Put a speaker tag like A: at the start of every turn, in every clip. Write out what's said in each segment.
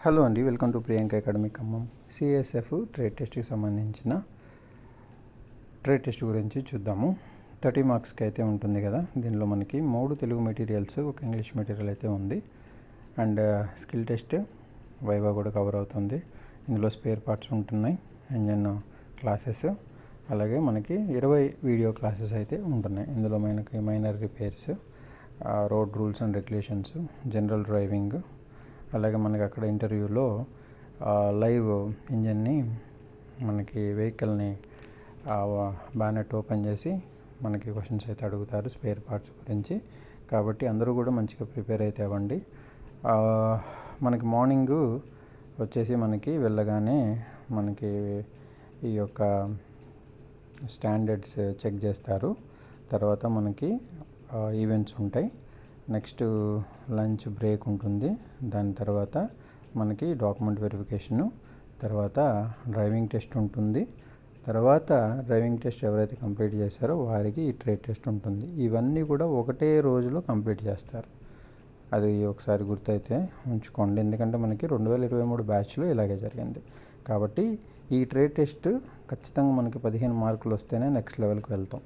A: Hello అండి, welcome to Priyanka academy Khammam. CSF trade టెస్ట్కి సంబంధించిన ట్రేడ్ టెస్ట్ గురించి చూద్దాము. 30 మార్క్స్కి అయితే ఉంటుంది కదా. దీనిలో మనకి 3 తెలుగు మెటీరియల్స్, ఒక ఇంగ్లీష్ మెటీరియల్ అయితే ఉంది. అండ్ స్కిల్ టెస్ట్, వైవా కూడా కవర్ అవుతుంది. ఇందులో స్పేర్ పార్ట్స్ ఉంటున్నాయి, ఇంజన్ క్లాసెస్, అలాగే మనకి 20 వీడియో క్లాసెస్ అయితే ఉంటున్నాయి. ఇందులో మనకి minor repairs, road rules and regulations, general driving, అలాగే మనకి అక్కడ ఇంటర్వ్యూలో లైవ్ ఇంజన్ని, మనకి వెహికల్ని బ్యానెట్ ఓపెన్ చేసి మనకి క్వశ్చన్స్ అయితే అడుగుతారు స్పేర్ పార్ట్స్ గురించి. కాబట్టి అందరూ కూడా మంచిగా ప్రిపేర్ అయితే అవ్వండి. మనకి మార్నింగ్ వచ్చేసి మనకి వెళ్ళగానే మనకి ఈ యొక్క స్టాండర్డ్స్ చెక్ చేస్తారు. తర్వాత మనకి ఈవెంట్స్ ఉంటాయి. నెక్స్ట్ లంచ్ బ్రేక్ ఉంటుంది. దాని తర్వాత మనకి డాక్యుమెంట్ వెరిఫికేషను, తర్వాత డ్రైవింగ్ టెస్ట్ ఉంటుంది. తర్వాత డ్రైవింగ్ టెస్ట్ ఎవరైతే కంప్లీట్ చేశారో వారికి ఈ ట్రేడ్ టెస్ట్ ఉంటుంది. ఇవన్నీ కూడా ఒకటే రోజులో కంప్లీట్ చేస్తారు. అది ఒకసారి గుర్తయితే ఉంచుకోండి, ఎందుకంటే మనకి 2023 బ్యాచ్లో ఇలాగే జరిగింది. కాబట్టి ఈ ట్రేడ్ టెస్ట్ ఖచ్చితంగా మనకి 15 మార్కులు వస్తేనే నెక్స్ట్ లెవెల్కి వెళ్తాం.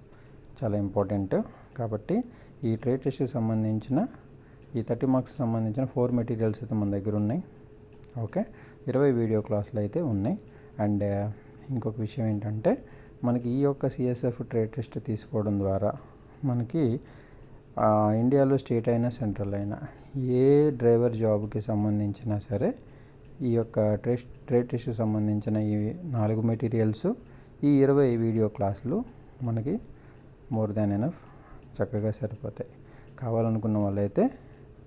A: చాలా ఇంపార్టెంట్. కాబట్టి ఈ ట్రేడ్ టెస్ట్కి సంబంధించిన ఈ 30 మార్క్స్ సంబంధించిన 4 మెటీరియల్స్ అయితే మన దగ్గర ఉన్నాయి. ఓకే, 20 వీడియో క్లాసులు అయితే ఉన్నాయి. అండ్ ఇంకొక విషయం ఏంటంటే, మనకి ఈ యొక్క సిఎస్ఎఫ్ ట్రేడ్ టెస్ట్ తీసుకోవడం ద్వారా మనకి ఇండియాలో స్టేట్ అయినా సెంట్రల్ అయినా ఏ డ్రైవర్ జాబ్కి సంబంధించినా సరే ఈ యొక్క ట్రేడ్ టెస్ట్కి సంబంధించిన ఈ 4 మెటీరియల్స్, ఈ 20 వీడియో క్లాసులు మనకి మోర్ దాన్ ఎనఫ్, చక్కగా సరిపోతాయి. కావాలనుకున్న వాళ్ళైతే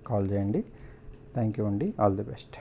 A: కాల్ చేయండి. థ్యాంక్ యూ అండి. All the best.